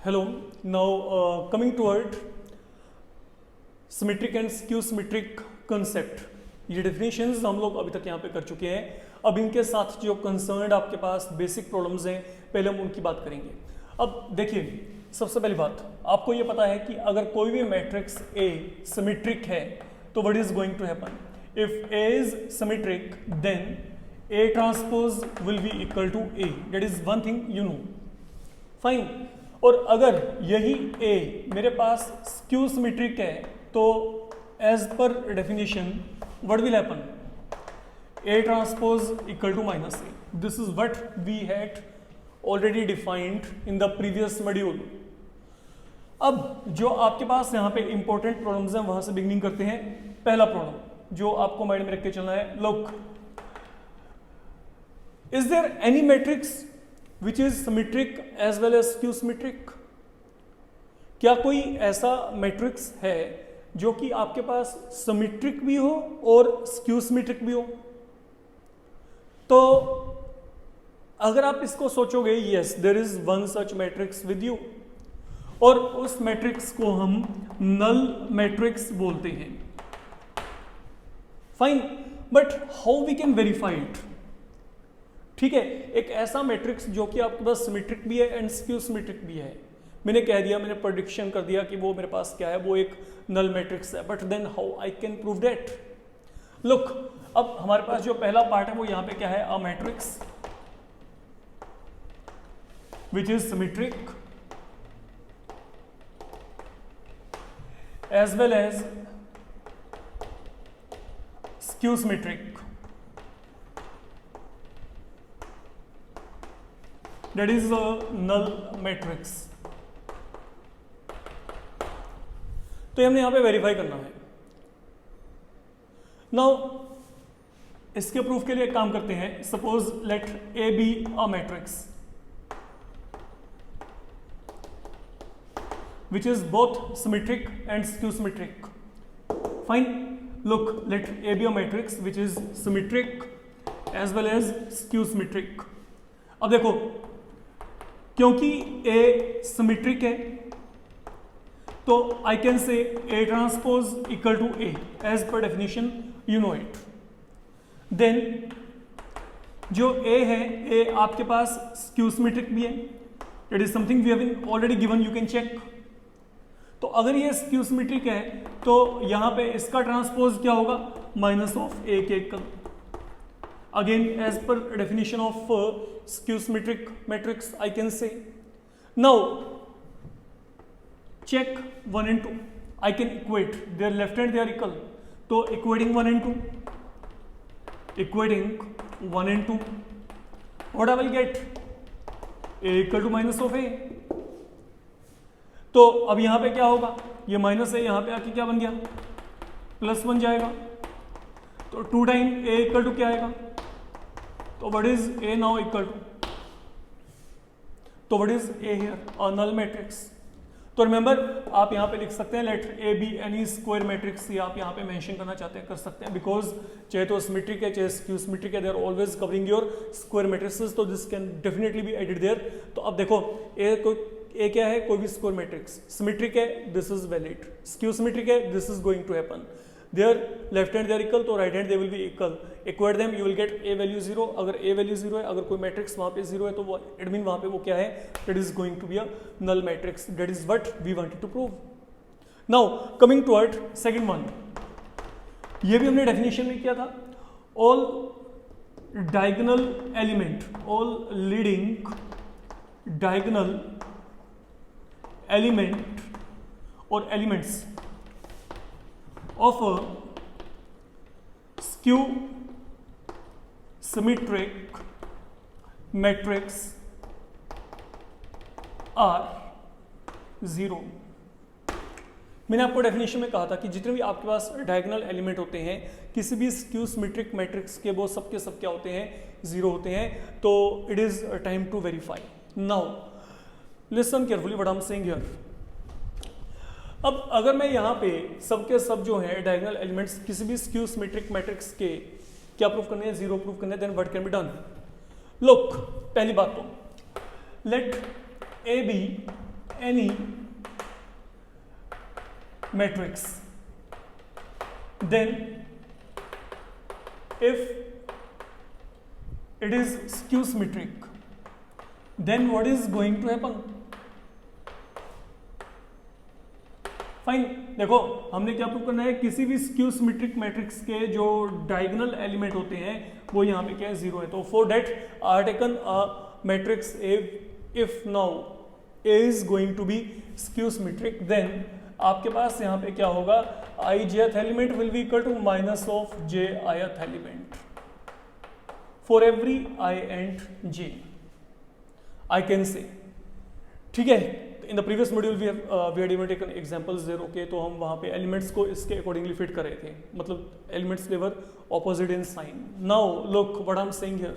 Hello. Now coming toward symmetric and skew symmetric concept, ये definitions हम लोग अभी तक यहाँ पे कर चुके हैं। अब इनके साथ जो कंसर्न्ड आपके पास बेसिक प्रॉब्लम्स हैं, पहले हम उनकी बात करेंगे। अब देखिए, सबसे पहली बात, आपको ये पता है कि अगर कोई भी मैट्रिक्स ए सिमेट्रिक है तो what is going to happen? If A is symmetric then A transpose will be equal to A. That is one thing you know, fine. और अगर यही ए मेरे पास स्क्यू सिमेट्रिक है तो एज पर definition what will happen? A transpose equal to minus A. This is what we had already defined in the previous module. अब जो आपके पास यहाँ पे इंपॉर्टेंट प्रॉब्लम्स हैं वहां से बिगिनिंग करते हैं। पहला प्रॉब्लम जो आपको माइंड में रख के चलना है, look, is there any matrix which is symmetric as well as skew symmetric? क्या कोई ऐसा मैट्रिक्स है जो कि आपके पास सिमेट्रिक भी हो और स्क्यू सिमेट्रिक भी हो? तो अगर आप इसको सोचोगे, yes there is one such matrix with you, और उस मैट्रिक्स को हम नल मैट्रिक्स बोलते हैं, fine. But how we can verify it? ठीक है, एक ऐसा मैट्रिक्स जो कि आपके पास सिमेट्रिक भी है एंड स्क्यू सिमेट्रिक भी है। मैंने कह दिया, मैंने प्रेडिक्शन कर दिया कि वो मेरे पास क्या है, वो एक नल मैट्रिक्स है। But then how I can prove that? Look, अब हमारे पास जो पहला पार्ट है वो यहां पे क्या है? A matrix which is symmetric as well as skew symmetric. That is a null matrix। तो हमने यहां पे वेरीफाई करना है। नाउ इसके प्रूफ के लिए एक काम करते हैं। Suppose let A be a matrix which is both symmetric and skew symmetric, fine. Look, let A be a matrix which is symmetric as well as skew symmetric. अब देखो, क्योंकि ए सिमेट्रिक है तो I can say A transpose equal to A as पर definition, you know it. Then जो A है, ए आपके पास skew symmetric भी है। It is something we have already given, you can check. तो अगर ये स्क्यू सिमेट्रिक है तो यहां पे इसका ट्रांसपोज क्या होगा? माइनस ऑफ ए के equal. Again, as per definition of skew symmetric matrix, I can say. Now, check 1 and 2. I can equate their left hand, they are equal. So, equating 1 and 2, what I will get? A equal to minus of A. तो अब यहाँ पे क्या होगा? ये minus है, यहाँ पे आके क्या बन गया? प्लस बन जाएगा। तो 2 टाइम A इक्वल टू क्या आएगा? तो what is A now equal to? तो what is A here? Uh null matrix. तो रिमेंबर, आप यहां पे लिख सकते हैं let A be any square matrix. ये आप यहां पे मेंशन करना चाहते हैं, कर सकते हैं, बिकॉज चाहे तो सिमेट्रिक है चाहे स्क्यू सिमेट्रिक है, they are always covering your square matrices, तो this can definitely be added there. तो अब देखो, ए क्या है? कोई भी स्क्वायर मैट्रिक्स। सिमेट्रिक है, this is valid. Skew symmetric है, this is going to happen. Their left hand they are equal, तो right hand they will be equal. Equate them, you will get a value 0। अगर ए value 0 है, अगर कोई matrix वहां पे 0 है, तो इट मीन वहां पे वो क्या है? It is going to be a null matrix. That is what we wanted to prove. Now coming toward second one, ये भी हमने डेफिनेशन में किया था। All diagonal element, all leading diagonal element और elements of a skew symmetric matrix are 0। मैंने आपको definition में कहा था कि जितने भी आपके पास डायगोनल एलिमेंट होते हैं किसी भी स्क्यू सिमेट्रिक मैट्रिक्स के, वो सबके सब क्या होते हैं? 0 होते हैं। तो it is time to verify. Now listen carefully what I am saying here. अब अगर मैं यहाँ पे सबके सब जो है डायगोनल एलिमेंट्स किसी भी स्क्यू सिमेट्रिक मैट्रिक्स के क्या प्रूफ करने हैं? 0 प्रूफ करने हैं। Then what can be done? Look, पहली बात तो let A be any matrix, then if it is skew symmetric, then what is going to happen? Fine, देखो हमने क्या प्रूव करना है, किसी भी स्क्यू सिमेट्रिक मैट्रिक्स के जो डायगोनल एलिमेंट होते हैं वो यहाँ पे क्या है, जीरो है। तो for that I taken a matrix A, if now A is going to be skew symmetric, then आपके पास यहाँ पे क्या होगा, i jth element will be equal to minus of j ith element for every i and j, I can say, ठीक है। In the previous module we had even taken examples there, okay, तो हम वहाँ पे elements को इसके accordingly fit कर रहे थे, मतलब elements they were opposite in sign. Now look what I am saying here,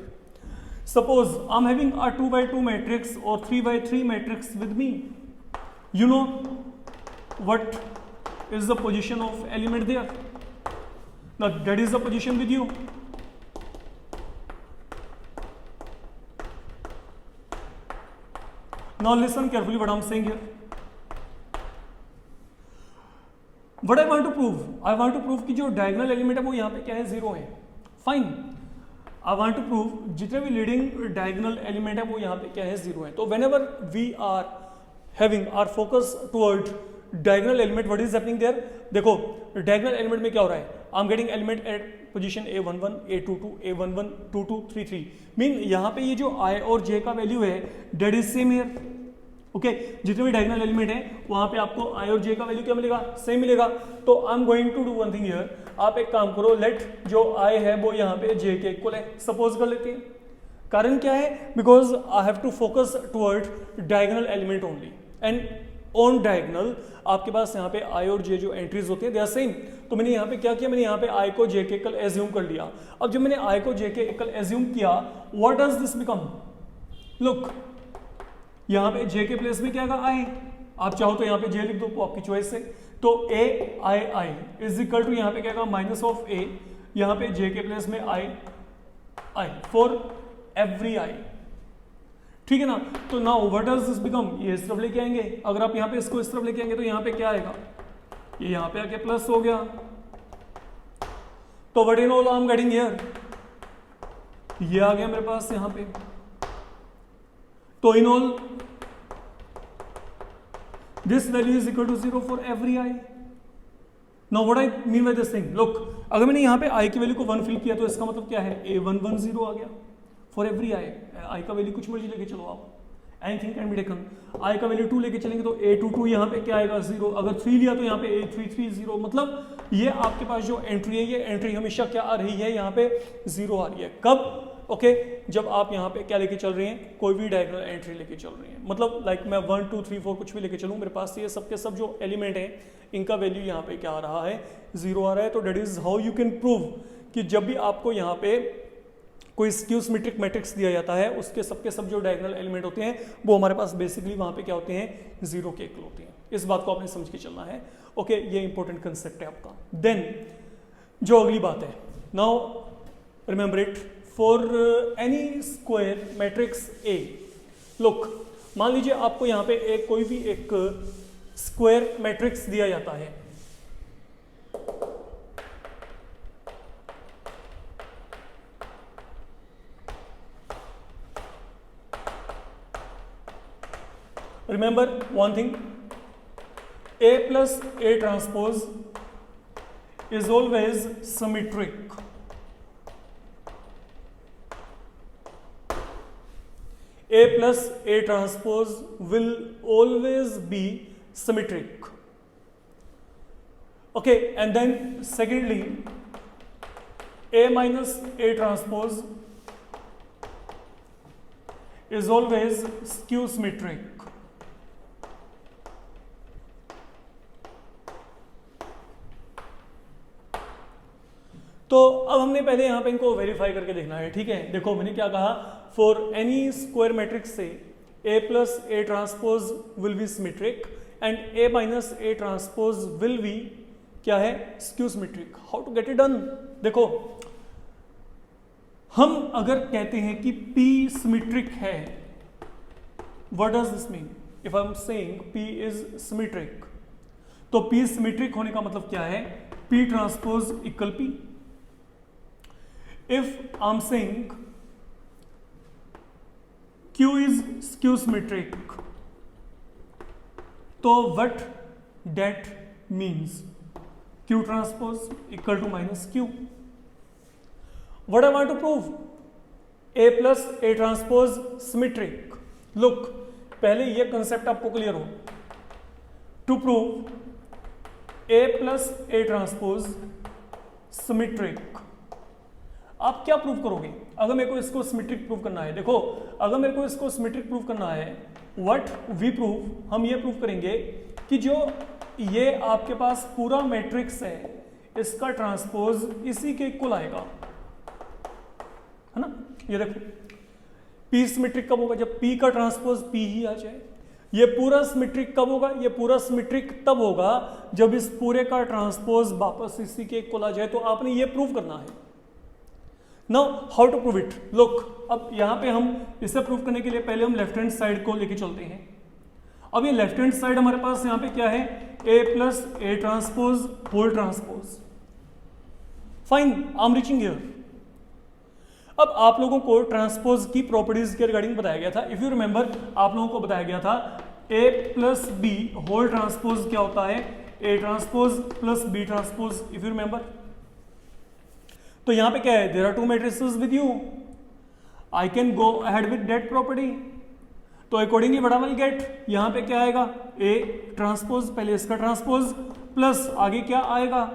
suppose I am having a 2x2 matrix और 3x3 matrix with me, you know what is the position of element there? Now that is the position with you. Now listen carefully what I am saying here. What I want to prove? I want to prove कि जो diagonal element है वो यहाँ पे क्या है, zero है। Fine. I want to prove जितने भी leading diagonal element है वो यहाँ पे क्या है, जीरो है। तो whenever we are having our focus toward diagonal element, what is happening there, देखो डायगोनल एलिमेंट में क्या हो रहा है, I am getting element at position a11 a22 a11 22 33, mean यहाँ पे ये जो i और j का वैल्यू है that is same here, okay. जितने भी डायगोनल एलिमेंट है वहाँ पे आपको i और j का वैल्यू क्या मिलेगा, सेम मिलेगा। तो I am going to do one thing here, आप एक काम करो, लेट जो i है वो यहाँ पे j के इक्वल है, सपोज कर लेते हैं। कारण क्या है, because I have to focus toward diagonal element only, and on diagonal आपके पास यहाँ पे i और j जो एंट्रीज होते हैं दे आर सेम। तो मैंने यहाँ पे क्या किया, मैंने यहाँ पे i को j के इक्वल एज्यूम कर लिया। अब जब मैंने i को j के इक्वल एज्यूम किया, what does this become, look यहाँ पे j के प्लेस में क्या आएगा, i, आप चाहो तो यहाँ पे j लिख दो, आपकी चॉइस है। तो a i is equal to यहाँ पे क्या आएगा, माइनस ऑफ a, यहाँ पे j के प्लेस में i फॉर एवरी i, ठीक है ना। तो now what does this become, ये इस तरफ लेके आएंगे, अगर आप यहाँ पे इसको इस तरफ लेके आएंगे तो यहाँ पे क्या आएगा, ये यहाँ पे आके प्लस हो गया। तो what in all I am getting here, ये आ गया मेरे पास यहाँ पे। तो in all this value is equal to 0 for every i। Now what I mean by this thing, look अगर मैंने यहाँ पे i की वैल्यू को 1 फिल किया तो इसका मतलब क्या है, a110 आ गया फॉर एवरी i का वैल्यू कुछ मर्जी लेके चलो आप, anything can be taken. i का वैल्यू 2 लेके चलेंगे तो a22 यहाँ पे क्या आएगा, 0, अगर 3 लिया तो यहाँ पे a33 0, मतलब ये आपके पास जो एंट्री है, ये एंट्री हमेशा क्या आ रही है, यहाँ पे 0 आ रही है। कब, ओके, जब आप यहाँ पे क्या लेके चल रहे हैं, कोई भी डायगोनल एंट्री लेके चल रहे हैं, मतलब लाइक मैं 1 2 3 4 कुछ भी लेके चलूँ, मेरे पास ये सबके सब जो एलिमेंट हैं इनका वैल्यू यहाँ पे क्या आ रहा है, 0 आ रहा है। तो that is how you can prove कि जब भी आपको यहाँ पे कोई स्क्यू सिमेट्रिक मैट्रिक्स दिया जाता है, उसके सबके सब जो डायगोनल एलिमेंट होते हैं वो हमारे पास बेसिकली वहाँ पे क्या होते हैं, 0 के इक्वल होते हैं। इस बात को आपने समझ के चलना है, ओके, ये इंपॉर्टेंट कंसेप्ट है आपका। देन जो अगली बात है, now remember it, for any square matrix A, look मान लीजिए आपको यहाँ पे एक कोई भी एक स्क्वायर मैट्रिक्स दिया जाता है, remember one thing, A plus A transpose is always symmetric. A plus A transpose will always be symmetric. Okay, and then secondly, A minus A transpose is always skew symmetric. तो अब हमने पहले यहाँ पे इनको वेरीफाई करके देखना है, ठीक है। देखो मैंने क्या कहा, फॉर एनी स्क्वायर मैट्रिक्स से A plus A transpose will be symmetric and A minus A transpose will be क्या है, skew symmetric. How to get it done, देखो हम अगर कहते हैं कि P सिमेट्रिक है, what does this mean, if I am saying P is symmetric, तो P सिमेट्रिक होने का मतलब क्या है? P transpose equal P. If I am saying Q is skew symmetric, तो what that means? Q transpose equal to minus Q. What I want to prove? A plus A transpose symmetric. Look, पहले ये concept आपको clear हो. To prove A plus A transpose symmetric, आप क्या prove करोगे? अगर मेरे को इसको सिमेट्रिक प्रूव करना है, देखो अगर मेरे को इसको सिमेट्रिक प्रूव करना है, व्हाट वी प्रूव, हम ये प्रूव करेंगे कि जो ये आपके पास पूरा मैट्रिक्स है इसका ट्रांसपोज इसी के इक्वल आएगा, है ना? ये देखो P सिमेट्रिक कब होगा? जब P का ट्रांसपोज P ही आ जाए. ये पूरा सिमेट्रिक कब होगा? ये पूरा सिमेट्रिक तब होगा जब इस पूरे का ट्रांसपोज वापस इसी के इक्वल आ जाए. तो आपने ये प्रूव करना है. Now how to prove it? Look, अब यहाँ पे हम इसे प्रूव करने के लिए पहले हम लेफ्ट हैंड साइड को लेके चलते हैं. अब ये लेफ्ट हैंड साइड हमारे पास यहाँ पे क्या है? A plus A transpose whole transpose. Fine, I am reaching here. अब आप लोगों को ट्रांसपोज की प्रॉपर्टीज के रिगार्डिंग बताया गया था. इफ यू रिमेंबर, आप लोगों को बताया गया था A plus B whole transpose क्या होता है? A transpose plus B transpose. If you remember, तो यहां पे क्या है? There are two matrices with you, I can go ahead with that property. तो accordingly what I will get, यहां पे क्या आएगा? ए ट्रांसपोज, पहले इसका ट्रांसपोज प्लस आगे क्या आएगा?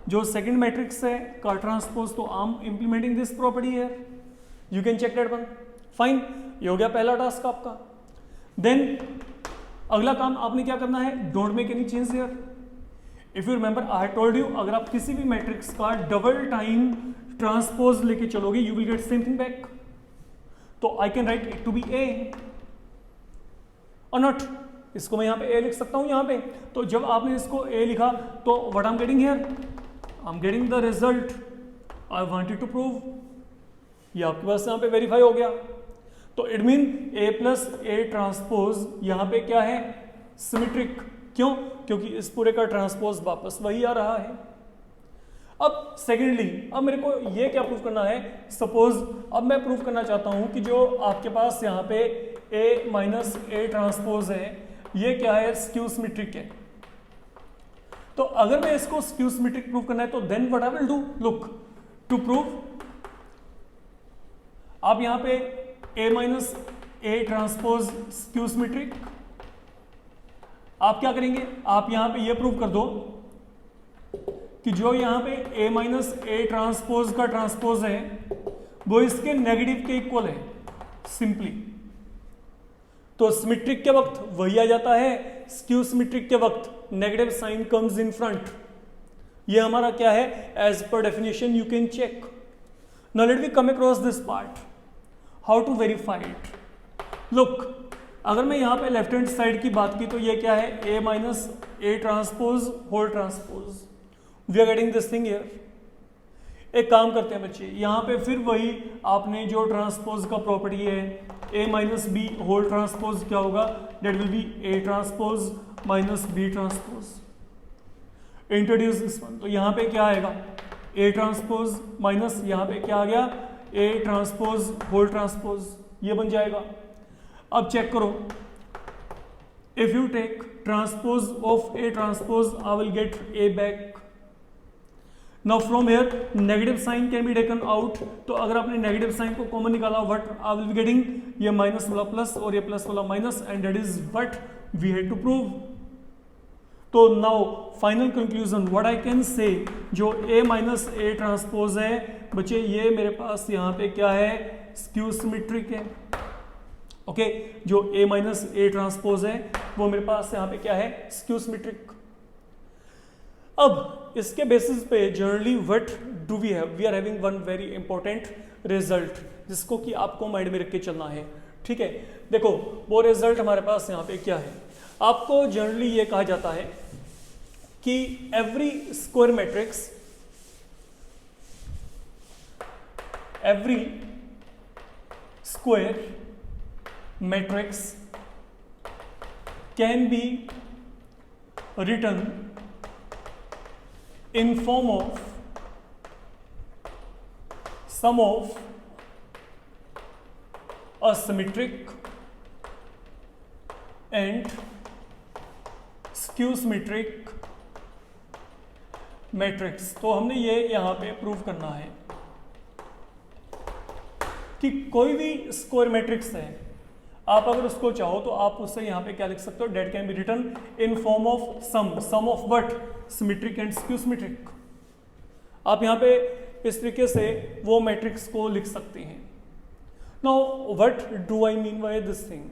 जो सेकंड मैट्रिक्स है का ट्रांसपोज. तो I am implementing this property here, you can check that one. Fine, ये हो गया पहला टास्क आपका. देन अगला काम आपने क्या करना है? Don't make any change here. If you remember, I told you, अगर आप किसी भी मैट्रिक्स का डबल टाइम ट्रांसपोज लेके चलोगे you will get same thing back. तो I can write it to be A और नॉट. इसको मैं यहां पे ए लिख सकता हूं यहां पे. तो जब आपने इसको ए लिखा तो what I am getting here? I am getting the result I wanted to prove. ये आपके पास यहां पे वेरीफाई हो गया. तो it mean A plus A transpose यहां पे क्या है? सिमेट्रिक. क्यों? क्योंकि इस पूरे का ट्रांसपोज वापस वही आ रहा है. अब सेकेंडली, अब मेरे को ये क्या प्रूव करना है? सपोज अब मैं प्रूव करना चाहता हूं कि जो आपके पास यहाँ पे A माइनस A ट्रांसपोज है ये क्या है? स्क्यू सिमेट्रिक है. तो अगर मैं इसको स्क्यू सिमेट्रिक प्रूव करना है तो then what I will do? Look, to prove, आप यहां पे A minus A transpose skew symmetric, आप क्या करेंगे? आप यहां पे ये प्रूव कर दो कि जो यहां पे A माइनस A ट्रांसपोज का ट्रांसपोज है वो इसके नेगेटिव के इक्वल है सिंपली. तो सिमेट्रिक के वक्त वही आ जाता है, स्क्यू सिमेट्रिक के वक्त negative sign comes in front. ये हमारा क्या है? एज पर definition you can check. Now let we come across this part, how to verify it. Look, अगर मैं यहां पे लेफ्ट हैंड साइड की बात की तो ये क्या है? A minus A transpose whole transpose. We are getting this thing here. एक काम करते हैं बच्चे, यहां पे फिर वही आपने जो ट्रांसपोज का प्रॉपर्टी है A minus B whole transpose क्या होगा? That will be A transpose minus B transpose. Introduce this one. तो यहां पे क्या आएगा? A ट्रांसपोज माइनस यहां पे क्या आ गया? A transpose whole transpose. ये बन जाएगा. अब चेक करो, if you take transpose of A transpose I will get A back. Now from here negative sign can be taken out. तो अगर आपने नेगेटिव साइन को कॉमन निकाला, what I will be getting? ये माइनस वाला plus और ये plus वाला minus, and that is what we had to prove. तो now final conclusion what I can से, जो A माइनस A ट्रांसपोज है बच्चे ये मेरे पास यहाँ पे क्या है? स्क्यू सिमेट्रिक है. ओके, जो A माइनस A ट्रांसपोज है वो मेरे पास यहाँ पे क्या है? Skew symmetric. अब इसके बेसिस पे generally what do we have? We are having one very important result जिसको कि आपको माइंड में रख के चलना है. ठीक है, देखो वो रिजल्ट हमारे पास यहाँ पे क्या है? आपको जनरली ये कहा जाता है कि every square matrix, every square matrix can be written in form of sum of a symmetric and skew symmetric matrix. तो हमने ये यहां पे प्रूव करना है कि कोई भी स्क्वायर मैट्रिक्स है, आप अगर उसको चाहो तो आप उससे यहां पे क्या लिख सकते हो, that can be written in form of sum of what, symmetric and skew symmetric. आप यहां पे इस तरीके से वो मैट्रिक्स को लिख सकते हैं। Now what do I mean by this thing,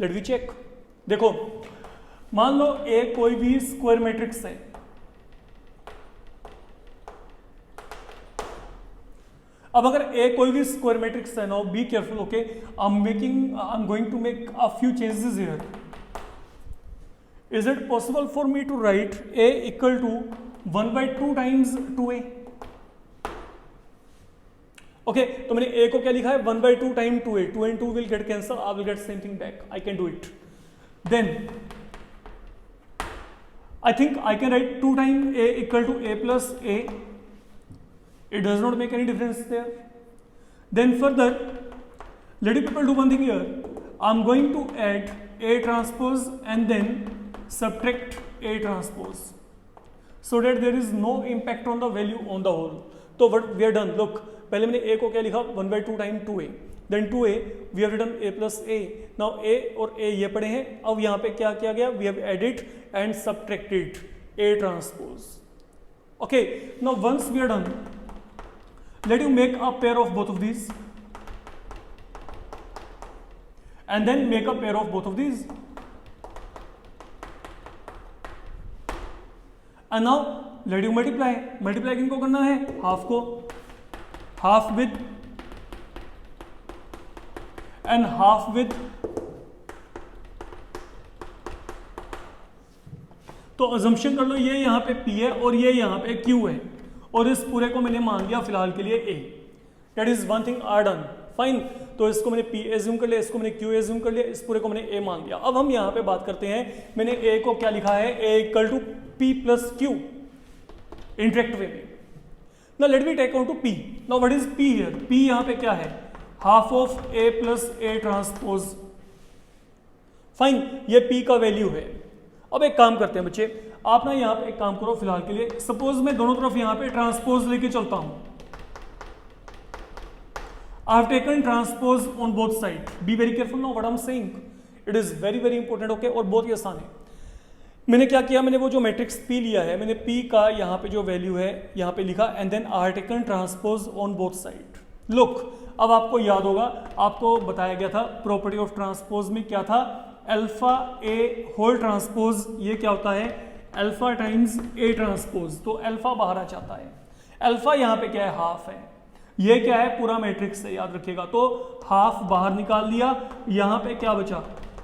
let we check. देखो मान लो ए कोई भी स्क्वायर मैट्रिक्स है, अब अगर ए कोई भी स्क्वायर मैट्रिक्स है, now be careful, okay, I am going to make a few changes here. Is it possible for me to write A equal to 1/2 times 2a? ओके, तो मैंने a को क्या लिखा है, 1/2 time 2a, 2 and 2 will get cancel, I will get same thing back, I can do it. Then I think I can write 2 times a equal to a plus a. It does not make any difference there. Then further, let you people do one thing here. I'm going to add a transpose and then subtract a transpose, so that there is no impact on the value on the whole. So what we have done, look, पहले मैंने a को क्या लिखा, 1/2 time 2a, then 2a we have written a plus a. Now a और a ये पड़े हैं, अब यहाँ पे क्या किया गया, we have added and subtracted a transpose. Okay, now once we are done, let you make a pair of both of these and then make a pair of both of these, and now let you multiply किनको करना है, half को, half with and half with. तो assumption कर लो ये यहां पे p है और ये यहां पे q है, और इस पूरे को मैंने मान लिया फिलहाल के लिए a। That is one thing are done, fine. तो इसको मैंने p एज्यूम कर लिया, इसको मैंने q एज्यूम कर लिया, इस पूरे को मैंने a मान लिया। अब हम यहां पे बात करते हैं, मैंने a को क्या लिखा है, a equal to p plus q interact way में। Now let me take out to p। Now what is p here, p यहां पे क्या है, half of a plus a transpose, fine, ये p का वैल्यू है। अब एक काम करते हैं बच्चे, आप ना यहाँ पे एक काम करो फिलहाल के लिए, सपोज मैं दोनों तरफ यहाँ पे ट्रांसपोज लेके चलता हूं। आई have taken transpose on both side, be very careful now what I am saying, it is very very important, okay, और बहुत ही आसान है। मैंने क्या किया, मैंने वो जो मैट्रिक्स P लिया है, मैंने P का यहाँ पे जो वैल्यू है यहाँ पे लिखा, and then I have taken transpose on both side. Look, अब आपको याद होगा, आपको बताया गया था प्रॉपर्टी ऑफ ट्रांसपोज में क्या था, अल्फा ए होल ट्रांसपोज, ये क्या होता है, अल्फा टाइम्स ए ट्रांसपोज। तो अल्फा बाहर आ जाता है, अल्फा यहाँ पे क्या है, हाफ है, ये क्या है, पूरा मैट्रिक्स है, याद रखिएगा। तो हाफ बाहर निकाल लिया, यहाँ पे क्या बचा,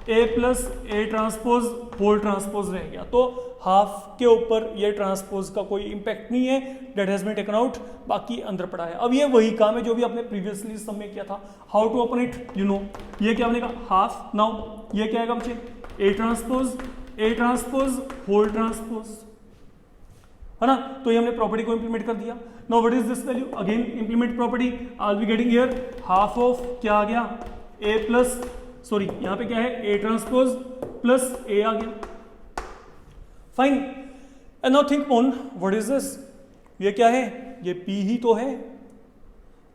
A plus A transpose whole transpose रह गया। तो हाफ के ऊपर ये ट्रांसपोज का कोई इंपैक्ट नहीं है, that has been taken out, बाकी अंदर पड़ा है। अब ये वही काम है जो भी आपने प्रीवियसली सब में किया था, how to open it, you know, ये क्या हमने कहा, हाफ। नाउ ये क्या आएगा बच्चे, ए ट्रांसपोज होल ट्रांसपोज, है ना। तो ये हमने प्रॉपर्टी को इंप्लीमेंट कर दिया। Now what is this value, again implement property, I will be getting here half of क्या आ गया, ए प्लस, सॉरी यहां पे क्या है, ए ट्रांसपोज प्लस ए आ गया, fine. And now think on what is this, ये क्या है, ये P ही तो है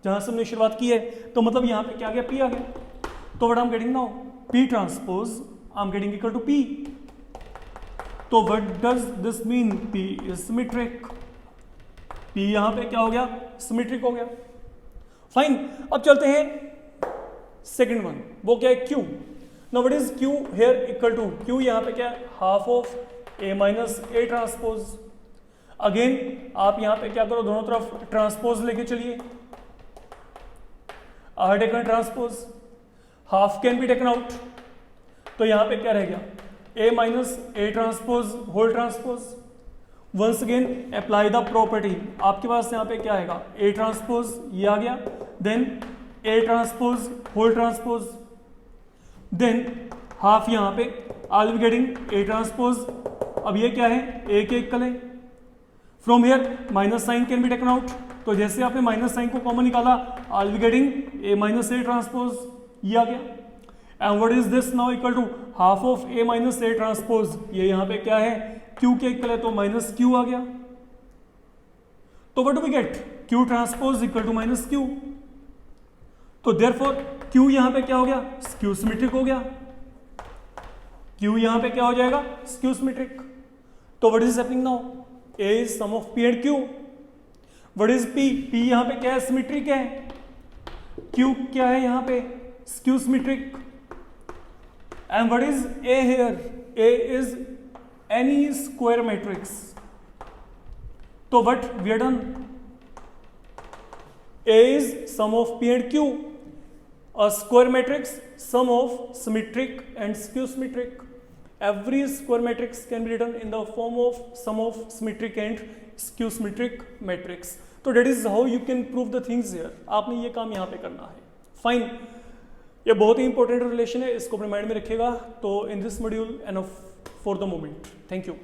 जहां से हमने शुरुआत की है, तो मतलब यहां पे क्या आ गया, P आ गया। तो what I am getting now, P transpose I am getting equal to P। तो what does this mean, P is symmetric, P यहां पे क्या हो गया, सिमेट्रिक हो गया, फाइन। अब चलते हैं सेकेंड वन, वो क्या है, Q। Now what is Q here, equal to Q यहां पे क्या है, half of A minus A transpose. Again आप यहां पे क्या करो, दोनों तरफ ट्रांसपोज लेके चलिए, I taken transpose, half can be taken out, तो यहां पे क्या रह गया, A minus A transpose whole transpose. Once again apply the property, आपके पास यहां पे क्या आएगा, A ट्रांसपोज ये आ गया, then A transpose whole transpose, then half यहाँ पे I will be getting A transpose, अब ये क्या है, ए के इक्वल है। From here minus sign can be taken out, तो जैसे आपने माइनस साइन को कॉमन निकाला, I will be getting A minus A transpose, ये आ गया। And what is this now, equal to half of A minus A transpose, ये यहाँ पे क्या है, क्यू के इक्वल है, तो माइनस क्यू आ गया। तो what do we get, Q transpose equal to minus Q. तो देयरफॉर क्यू यहाँ पे क्या हो गया, स्क्यू सिमेट्रिक हो गया। क्यू यहाँ पे क्या हो जाएगा, स्क्यू सिमेट्रिक। तो what is happening now, A is sum of P and Q. What is P, P यहाँ पे क्या है, सिमेट्रिक है। क्यू क्या है यहाँ पे, skew symmetric. And what is A here, A is any square matrix. तो what we are done, A is sum of P and Q, a square matrix, sum of symmetric and skew symmetric. Every square matrix can be written in the form of sum of symmetric and skew symmetric matrix. So that is how you can prove the things here. आपने ये काम यहाँ पे करना है। Fine. ये बहुत ही important relation है, इसको अपने माइंड में रखिएगा। तो in this module enough for the moment. Thank you.